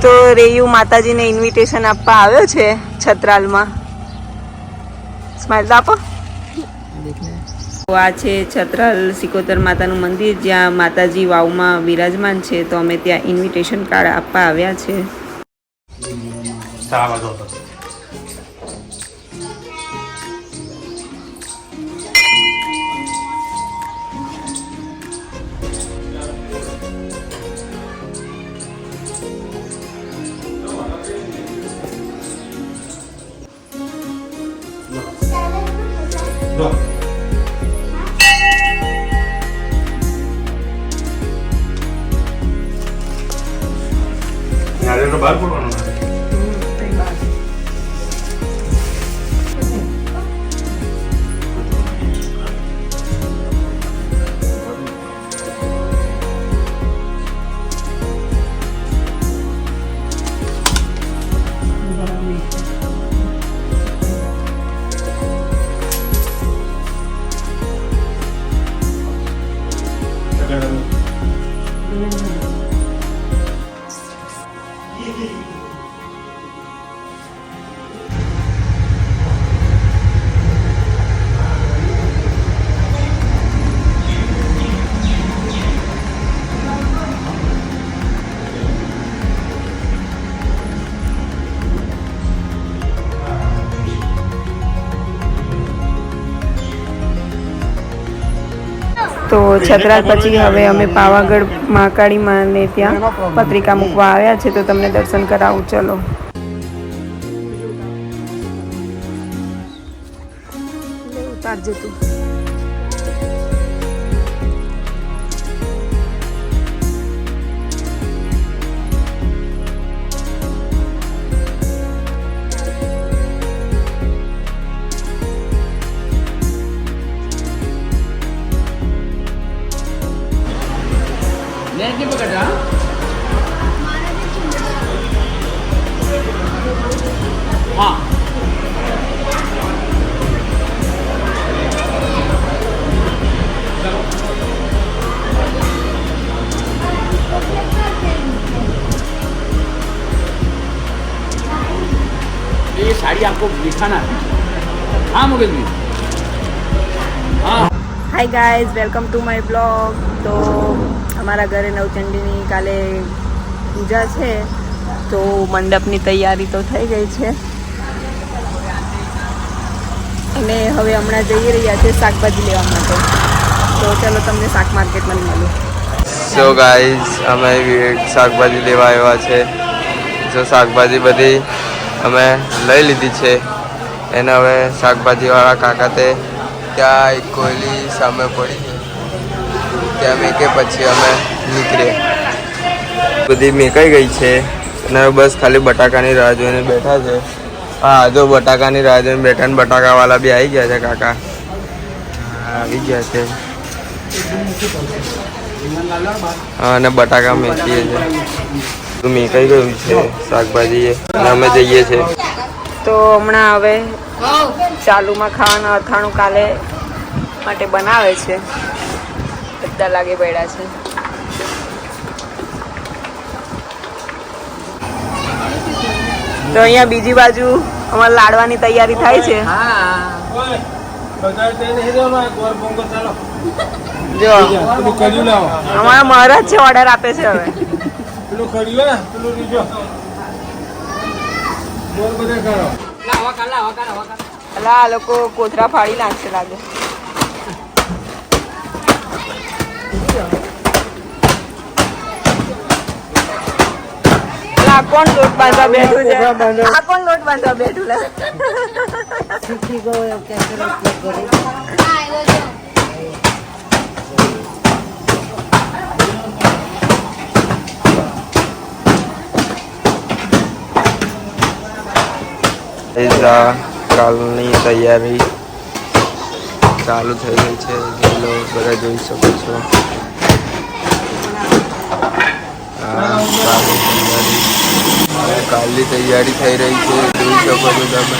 તો રેયુ માતાજીને ઇન્વિટેશન આપવા આવ્યો છે છત્રાલમાં. સ્માઈલ આપો. આ છે છત્રાલ સિકોતર માતાનું મંદિર, જ્યાં માતાજી વાવમાં બિરાજમાન છે. તો અમે ત્યાં ઇન્વિટેશન કાર્ડ આપવા આવ્યા છે. બહાર પડવાનું તો છત્રાલ પછી હવે અમે પાવાગઢ મહાકાળી માને ત્યાં પત્રિકા મૂકવા આવ્યા છે. તો તમને દર્શન કરાવું. ચલો. ઉતારજે તું. नहीं पकड़ रहा हाँ ये साड़ी आपको दिखाना है. हाँ मुकेश जी. हाँ. Hi guys, welcome to my blog. તો અમારા ઘરે નવચંડીની કાલે પૂજા છે, તો મંડપની તૈયારી તો થઈ ગઈ છે અને હવે હમણાં જઈ રહ્યા છે શાકભાજી લેવા માટે. તો ચલો તમને શાક માર્કેટમાં મળું. સો ગાઈઝ, અમે શાકભાજી લેવા આવ્યા છે. જો શાકભાજી બધી અમે લઈ લીધી છે એને હવે શાકભાજીવાળા કાકા તે ત્યાં એક કોયલી સામે પડી છે, ત્યાં મેકે પછી અમે નીકળ્યા. બધી મેકાઈ ગઈ છે અને બસ ખાલી બટાકાની રાહ જોઈને બેઠા છે. હા, જો બટાકાની રાહ જોઈને બેઠા ને બટાકાવાળા બી આવી ગયા છે. કાકા આવી ગયા છે. હા, અને બટાકા મેકીએ છે. મેકાઈ ગયું છે શાકભાજી અને અમે જઈએ છીએ. તો હમણાં હવે ચાલુમાં ખાવાના અથાણું કાલે માટે બનાવે છે. બધા લાગે પડ્યા છે. તો અહીંયા બીજી બાજુ અમારે લાડવાની તૈયારી થાય છે. જો અમારા મહારાજ છે, ઓર્ડર આપે છે હવે. અલા, આ લોકો કોથરા ફાડી નાખશે લાગે. આ કોણ લોટ બાંધવા બેઠું છે? આ કોણ લોટ બાંધવા બેઠું લે? કાલની તૈયારી ચાલુ થઈ ગઈ છે. બધા જોઈ શકો છો. કાલની તૈયારી થઈ રહી છે, જોઈ શકો છો તમે.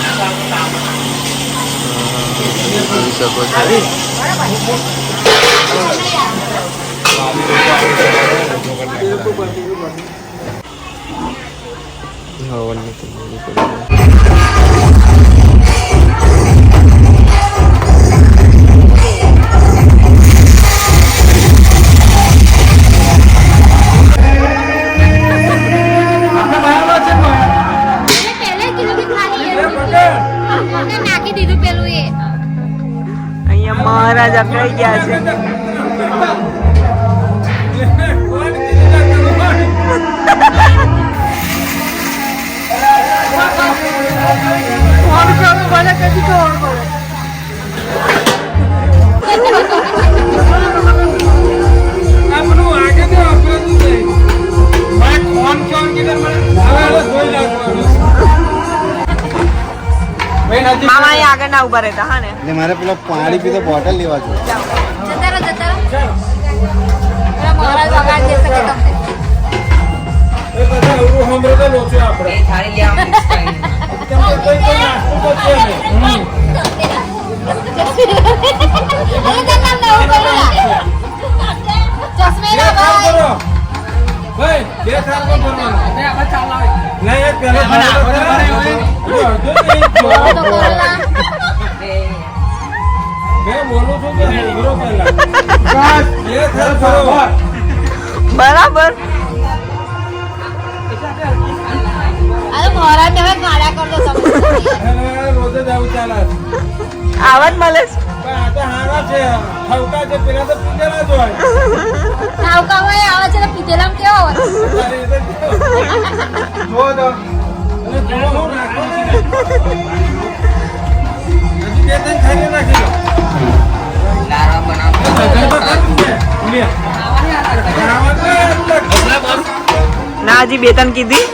જોઈ શકો છો. હવનની તૈયારી કરી રહ્યા. અહીંયા મહારાજ અકળાઈ ગયા છે. મામા અહીંયા આગળ ના ઉભા રહેતા હા ને. એટલે મારે પેલા પાણી પીતો બોટલ લેવા જોઈએ. બરાબર. આવા જ મળે છે. ના હજી બે ત્રણ કીધી.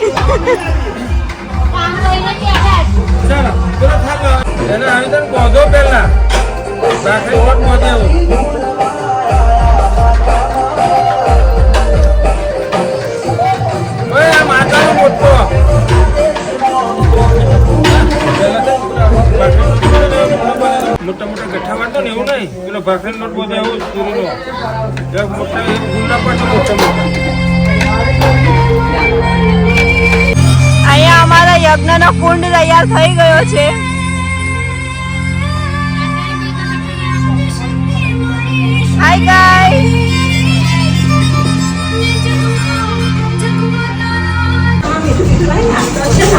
મોટા મોટા ગઠ્ઠા વાળતો ને એવું નહીં, પેલો ભાખરી લોટ બધો એવું પૂરીનો મોટા ગુંડા પડતો મોટા મોટા. અહીંયા અમારા યજ્ઞનો કુંડ તૈયાર થઈ ગયો છે. Hi guys.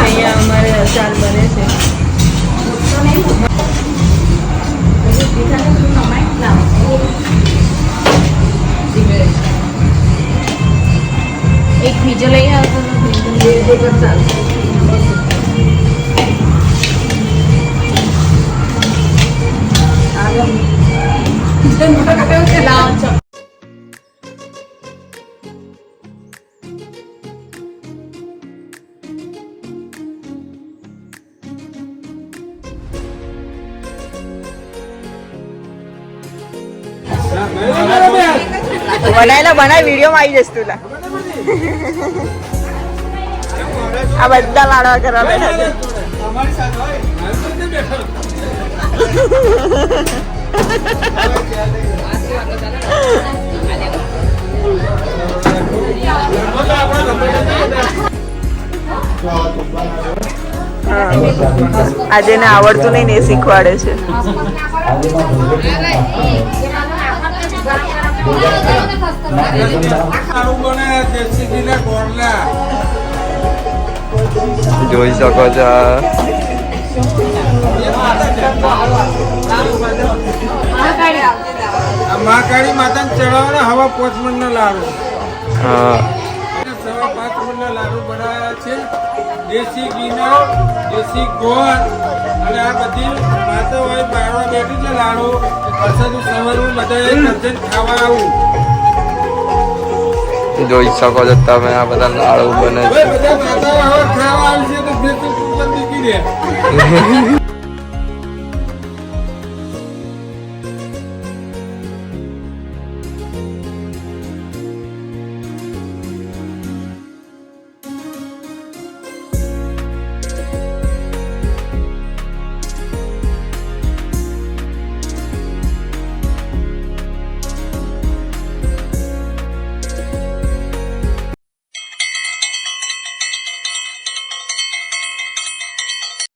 અહીંયા અમારે અચાર બને છે. એક બીજો લઈ આવતો બનાવેલા વિડીયોમાં આવી જશે તુલા. આ બધા લાડવા કરવા બેઠા છે. આજે ને આવડતું નહીં ને એ શીખવાડે છે. જોઈ શકો છો મહાકાળી માતાને ચડાવવાના હવા 5 મણના લાડુ. હા 5 મણના લાડુ બનાવ્યા છે. દેશી ઘીના, દેશી ગોળ અને આ બધી માતા હોય બારવા બેઠી છે લાડુ. પછી સવારમાં બધા ખાવા આવું. જોઈ શકો છો તમે આ બધા લાડુ બને છે. બધા માતા હવે ખાવા આવશે તો ફેર તો નીકળી રહ્યા.